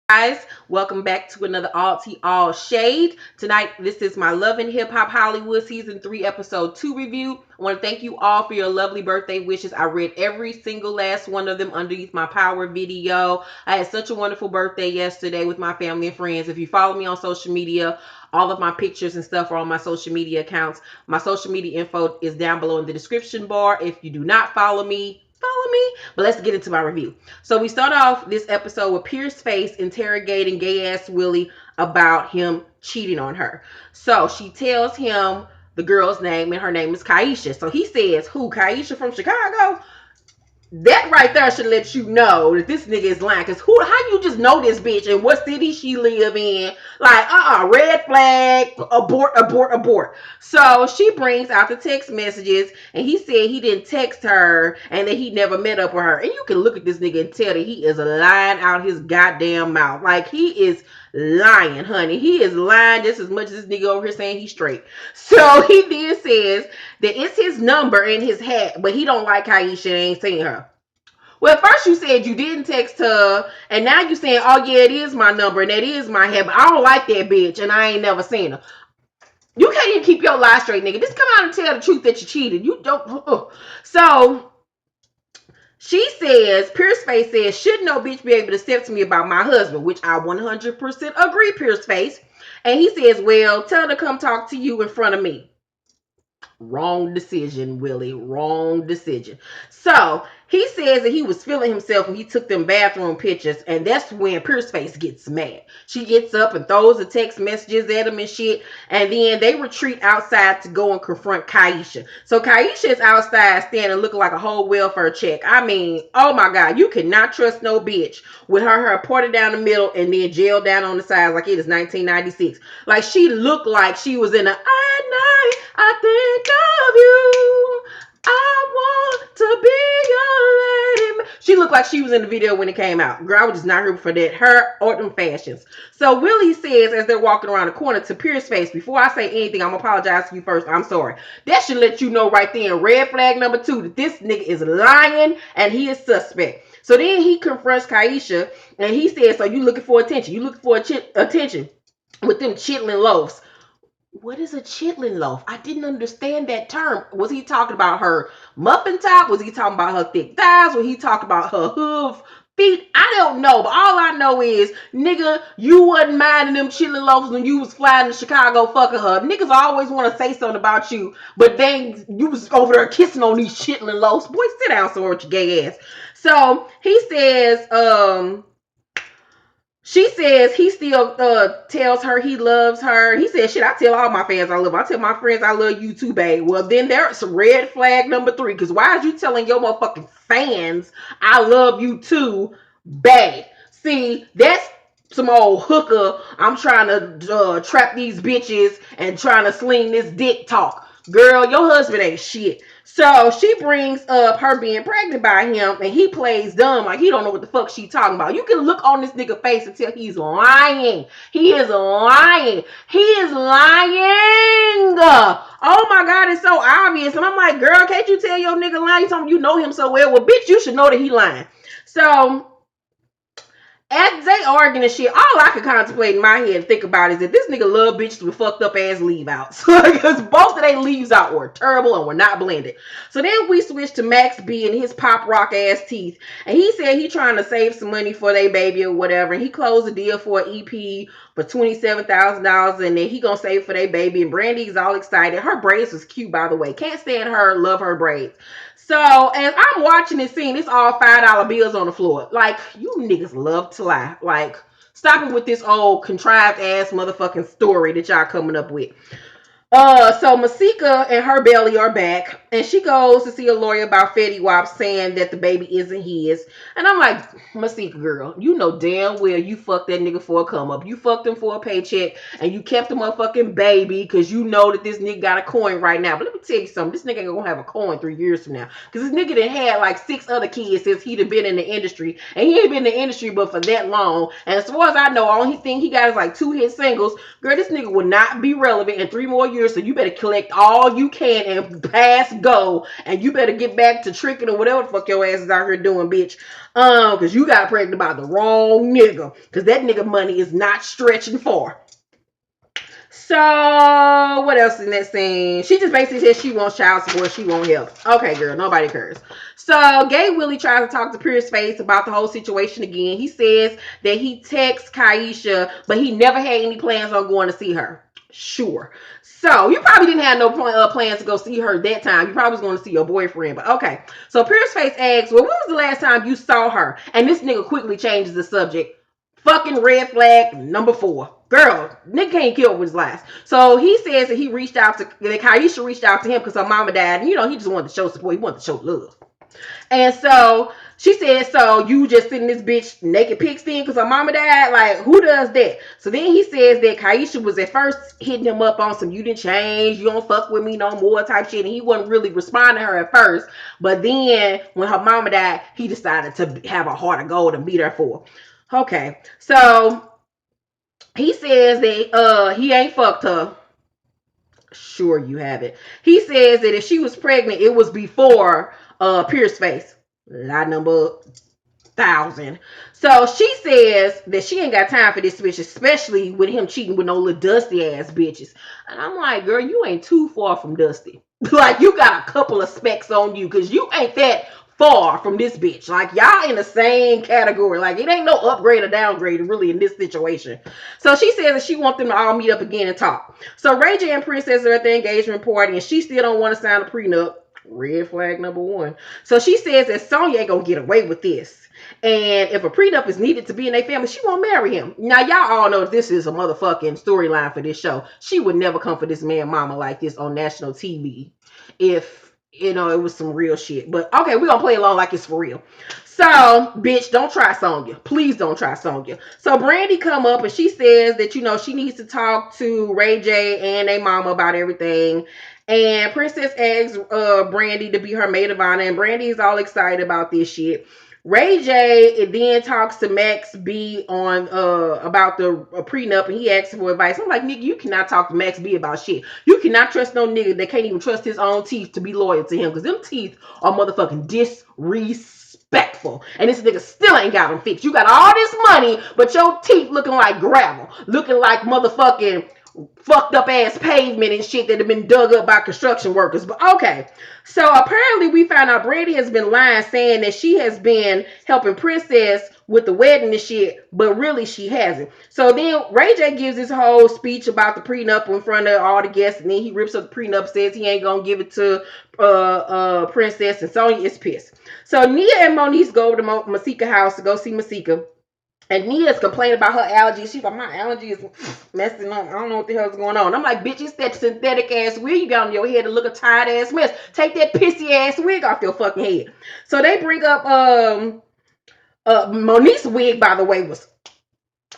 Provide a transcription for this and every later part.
Guys, welcome back to another All Tea All Shade. Tonight, this is my Love and Hip Hop Hollywood Season 3 Episode 2 review. I want to thank you all for your lovely birthday wishes. I read every single last one of them underneath my power video. I had such a wonderful birthday yesterday with my family and friends. If you follow me on social media, all of my pictures and stuff are on my social media accounts. My social media info is down below in the description bar. If you do not follow me, follow me. But let's get into my review. So we start off this episode with Pierce Face interrogating gay ass Willie about him cheating on her. So she tells him the girl's name, and her name is Kaisha. So he says, who, Kaisha from Chicago? That right there should let you know that this nigga is lying. Cause how you just know this bitch and what city she live in? Like, red flag, abort, abort, abort. So she brings out the text messages, and he said he didn't text her and that he never met up with her. And you can look at this nigga and tell that he is lying out his goddamn mouth. Like, he is lying, honey. He is lying just as much as this nigga over here saying he's straight. So he then says that it's his number in his hat, but he don't like Kaisha and ain't seen her. Well, at first you said you didn't text her, and now you saying, oh yeah, it is my number and that is my hat, but I don't like that bitch and I ain't never seen her. You can't even keep your lie straight, nigga. Just come out and tell the truth that you cheated. You don't. So she says, Pierce Face says, should no bitch be able to step to me about my husband, which I 100% agree, Pierce Face. And he says, well, tell her to come talk to you in front of me. Wrong decision, Willie. Wrong decision. So he says that he was feeling himself when he took them bathroom pictures, and that's when Pierce Face gets mad. She gets up and throws the text messages at him and shit, and then they retreat outside to go and confront Kaisha. So Kaisha is outside standing looking like a whole welfare check. I mean, oh my God, you cannot trust no bitch with her parted down the middle and then gel down on the sides like it is 1996. Like, she looked like she was in a I think of you. I want to be your lady. She looked like she was in the video when it came out. Girl, I was just not here for that. Her or them fashions. So Willie says as they're walking around the corner to Pierce Face, before I say anything, I'm going to apologize to you first. I'm sorry. That should let you know right there, red flag number 2, that this nigga is lying and he is suspect. So then he confronts Kaisha and he says, so you looking for attention. You looking for attention with them chitlin loaves. What is a chitlin loaf? I didn't understand that term. Was he talking about her muffin top? Was he talking about her thick thighs? Was he talking about her hoof feet? I don't know. But all I know is, nigga, you wasn't minding them chitlin loaves when you was flying to Chicago fucking her. Niggas always want to say something about you, but then you was over there kissing on these chitlin loaves. Boy, sit down somewhere with your gay ass. So he says, she says he still tells her he loves her. He says, shit, I tell all my fans I love her. I tell my friends I love you too, babe. Well, then there's red flag number 3. Because why is you telling your motherfucking fans I love you too, babe? See, that's some old hooker. I'm trying to trap these bitches and trying to sling this dick talk. Girl, your husband ain't shit. So she brings up her being pregnant by him, and he plays dumb like he don't know what the fuck she talking about. You can look on this nigga face and tell he's lying. He is lying. He is lying. Oh my God, it's so obvious. And I'm like, girl, can't you tell your nigga lying? You know him so well. Well, bitch, you should know that he lying. So as they arguing and shit, all I could contemplate in my head and think about is that this nigga love bitches with fucked up ass leave outs. Because both of their leaves out were terrible and were not blended. So then we switch to Max B and his pop rock ass teeth. And he said he trying to save some money for their baby or whatever. And he closed a deal for an EP for $27,000. And then he gonna save for their baby. And Brandy's all excited. Her braids was cute, by the way. Can't stand her. Love her braids. So as I'm watching this scene, it's all $5 bills on the floor. Like, you niggas love to lie. Like, stop it with this old contrived ass motherfucking story that y'all coming up with. So Maskia and her belly are back, and she goes to see a lawyer about Fetty Wap saying that the baby isn't his. And I'm like, Maskia girl, you know damn well you fucked that nigga for a come up. You fucked him for a paycheck, and you kept the motherfucking baby because you know that this nigga got a coin right now. But let me tell you something, this nigga ain't gonna have a coin 3 years from now. Because this nigga done had like 6 other kids since he'd have been in the industry, and he ain't been in the industry but for that long. And as far as I know, only thing he got is like 2 hit singles. Girl, this nigga will not be relevant in 3 more years, so you better collect all you can and pass go, and you better get back to tricking or whatever the fuck your ass is out here doing, bitch. Because you got pregnant by the wrong nigga, because that nigga money is not stretching far. So what else in that scene? She just basically says she wants child support, she won't help. Okay, girl, nobody cares. So Gay Willie tries to talk to Pierce Face about the whole situation again. He says that he texts Kaisha, but he never had any plans on going to see her. Sure. So you probably didn't have no plans to go see her that time. You probably was going to see your boyfriend, but okay. So Pierce Face asks, well, when was the last time you saw her? And this nigga quickly changes the subject. Fucking red flag number 4. Girl, nigga can't kill with his lies. So he says that he reached out to, that Kaisha reached out to him because her mama died. And, you know, he just wanted to show support. He wanted to show love. And so she said, so you just sitting this bitch naked pics in because her mama died? Like, who does that? So then he says that Kaisha was at first hitting him up on some, you didn't change, you don't fuck with me no more type shit. And he wasn't really responding to her at first. But then when her mama died, he decided to have a heart of gold and beat her for her. Okay. So he says that he ain't fucked her. Sure you haven't. He says that if she was pregnant, it was before Pierce Face. Lie number 1,000. So she says that she ain't got time for this bitch, especially with him cheating with no little dusty ass bitches. And I'm like, girl, you ain't too far from dusty. Like, you got a couple of specks on you, because you ain't that far from this bitch. Like, y'all in the same category. Like, it ain't no upgrade or downgrade really in this situation. So she says that she wants them to all meet up again and talk. So Ray J and Princess are at the engagement party, and she still don't want to sign a prenup. Red flag number 1. So she says that Sonya ain't gonna get away with this. And if a prenup is needed to be in their family, she won't marry him. Now, y'all all know this is a motherfucking storyline for this show. She would never come for this man mama like this on national TV if, you know, it was some real shit. But, okay, we're going to play along like it's for real. So, bitch, don't try Sonya. Please don't try Sonya. So, Brandy come up and she says that, you know, she needs to talk to Ray J and their mama about everything. And Princess asks Brandy to be her maid of honor. And Brandy is all excited about this shit. Ray J then talks to Max B on about the prenup, and he asks for advice. I'm like, nigga, you cannot talk to Max B about shit. You cannot trust no nigga that can't even trust his own teeth to be loyal to him, because them teeth are motherfucking disrespectful. And this nigga still ain't got them fixed. You got all this money, but your teeth looking like gravel, looking like motherfucking fucked up ass pavement and shit that have been dug up by construction workers. But okay, so apparently we found out Brandy has been lying, saying that she has been helping Princess with the wedding and shit, but really she hasn't. So then Ray J gives his whole speech about the prenup in front of all the guests, and then he rips up the prenup, says he ain't gonna give it to Princess, and Sonya is pissed. So Nia and Moniece go over to Masika house to go see Masika. And Nia's complaining about her allergies. She's like, my allergy is messing up. I don't know what the hell's going on. I'm like, bitch, it's that synthetic ass wig you got on your head to look a tired ass mess. Take that pissy ass wig off your fucking head. So they bring up Moniece's wig, by the way, was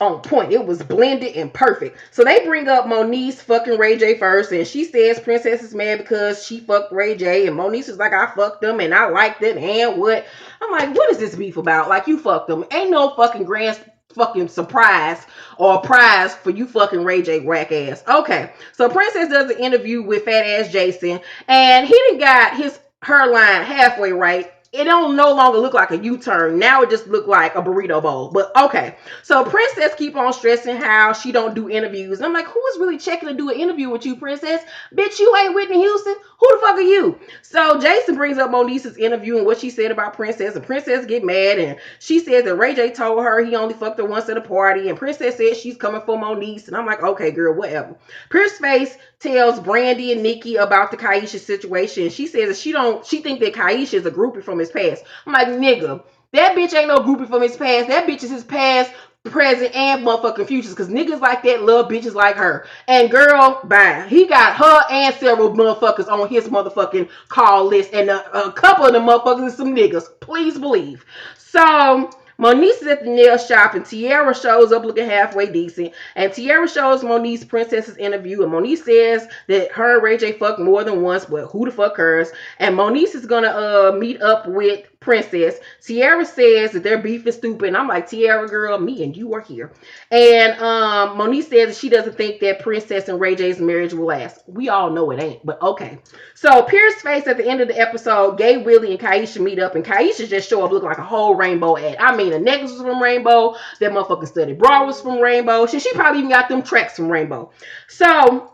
on point. It was blended and perfect. So they bring up Moniece fucking Ray J first, and she says Princess is mad because she fucked Ray J, and Moniece is like, I fucked him and I liked it, and what? I'm like, what is this beef about? Like, you fucked him. Ain't no fucking grand fucking surprise or prize for you fucking Ray J whack ass. Okay, so Princess does an interview with fat ass Jason, and he done got her line halfway right. It don't no longer look like a U-turn. Now it just look like a burrito bowl. But okay. So Princess keep on stressing how she don't do interviews. And I'm like, who is really checking to do an interview with you, Princess? Bitch, you ain't Whitney Houston. Who the fuck are you? So Jason brings up Moniece's interview and what she said about Princess. And Princess get mad. And she says that Ray J told her he only fucked her once at a party. And Princess said she's coming for Moniece. And I'm like, okay, girl, whatever. Pierce Face tells Brandy and Nikki about the Kaisha situation. She says that she think that Kaisha is a groupie from his past. I'm like, nigga, that bitch ain't no groupie from his past. That bitch is his past, present, and motherfucking futures. Because niggas like that love bitches like her. And girl, bye. He got her and several motherfuckers on his motherfucking call list. And a couple of the motherfuckers are some niggas. Please believe. So Moniece is at the nail shop, and Tiara shows up looking halfway decent. And Tiara shows Moniece Princess's interview, and Moniece says that her and Ray J fucked more than once, but who the fuck cares? And Moniece is gonna meet up with Princess. Tiara says that their beef is stupid. And I'm like, Tiara, girl, me and you are here. And Moniece says that she doesn't think that Princess and Ray J's marriage will last. We all know it ain't, but okay. So Pierce Face at the end of the episode, Gay Willie and Kaisha meet up, and Kaisha just show up looking like a whole rainbow ad. I mean, the necklace was from Rainbow, that motherfucking study bra was from Rainbow. She probably even got them tracks from Rainbow. So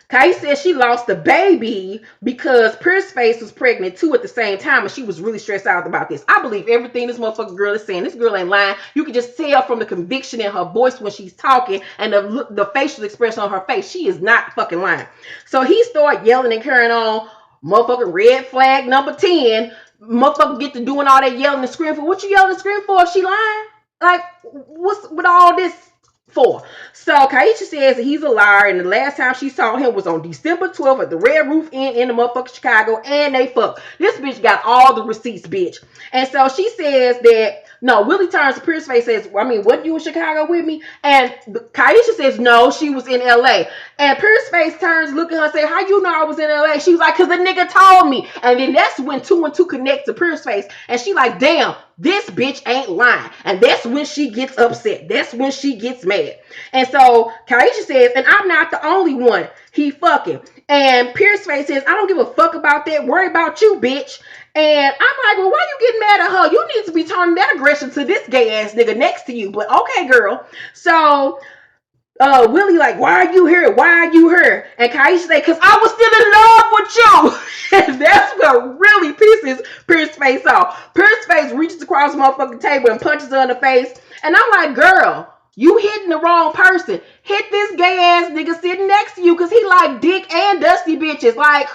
Kai said she lost the baby because Pierce Face was pregnant too at the same time, and she was really stressed out about this. I believe everything this motherfucking girl is saying. This girl ain't lying. You can just tell from the conviction in her voice when she's talking and the facial expression on her face. She is not fucking lying. So he started yelling and carrying on. Motherfucking red flag number 10. Motherfucker get to doing all that yelling and screaming for. What you yelling and screaming for if she lying? Like, what's with all this for? So Kaisha says that he's a liar, and the last time she saw him was on December 12th at the Red Roof Inn in the motherfucking Chicago, and they fucked. This bitch got all the receipts, bitch. And so she says that no, Willie turns to Pierce Face, says, I mean, what, you in Chicago with me? And Kaisha says no, she was in LA. And Pierce Face turns, look at her, say, how you know I was in LA? She was like, cause the nigga told me. And then that's when 2 and 2 connect to Pierce Face, and she like, damn, this bitch ain't lying. And that's when she gets upset. That's when she gets mad. And so Kaisha says, and I'm not the only one he fucking. And Pierce Face says, I don't give a fuck about that. Worry about you, bitch. And I'm like, well, why you getting mad at her? You need to be turning that aggression to this gay ass nigga next to you. But okay, girl. So Willie like, why are you here? Why are you here? And Kaisha say, cause I was still in love with you. And that's what really pisses Pierce Face off. Pierce Face reaches across the motherfucking table and punches her in the face. And I'm like, girl, you hitting the wrong person. Hit this gay ass nigga sitting next to you, cause he like dick and dusty bitches. Like,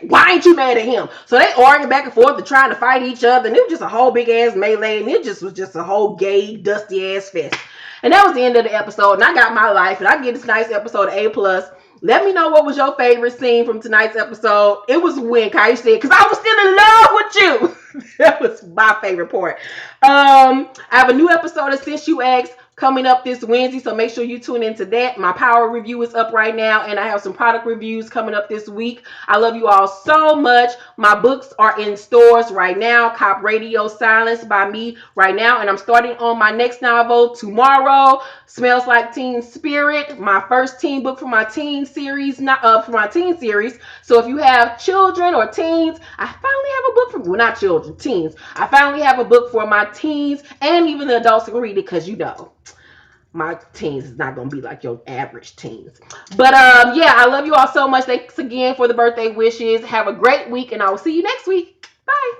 why ain't you mad at him? So they arguing back and forth and trying to fight each other, and it was just a whole big ass melee, and it just was just a whole gay, dusty ass fest. And that was the end of the episode, and I got my life, and I give this nice episode an A+. Let me know what was your favorite scene from tonight's episode. It was when Kai said, cause I was still in love with you. That was my favorite part. I have a new episode of Since You Asked coming up this Wednesday, so make sure you tune into that. My power review is up right now, and I have some product reviews coming up this week. I love you all so much. My books are in stores right now. Cop Radio Silence by me right now, and I'm starting on my next novel tomorrow. Smells Like Teen Spirit, my first teen book for my teen series. So if you have children or teens, I finally have a book for, well, not children, teens. I finally have a book for my teens, and even the adults can read it, because you know my teens is not gonna be like your average teens. But yeah, I love you all so much. Thanks again for the birthday wishes. Have a great week, and I will see you next week. Bye.